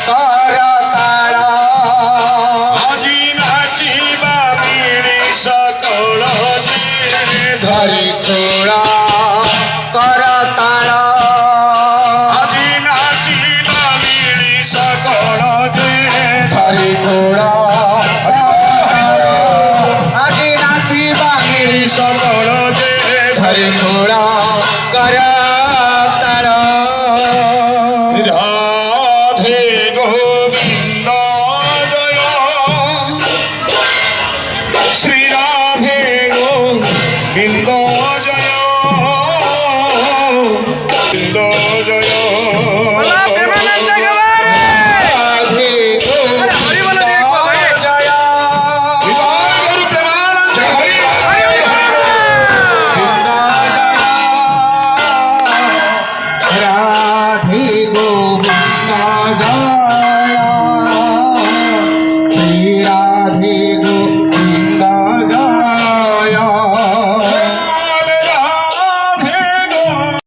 करताळ आजी नाचिबा मिळी सकळ जे धरी थोडा करताळ आजी नाचिबा मिळी सकळ जे धरी थोडा आजी नाची बांगडी सकळ जे धरी थोडा करताळ राधे गोविंद जय श्री राधे गोविंद जय गोविंद जय राधे गोविंद जय गुरु प्रेमानंद हरि राधे गोविंद जय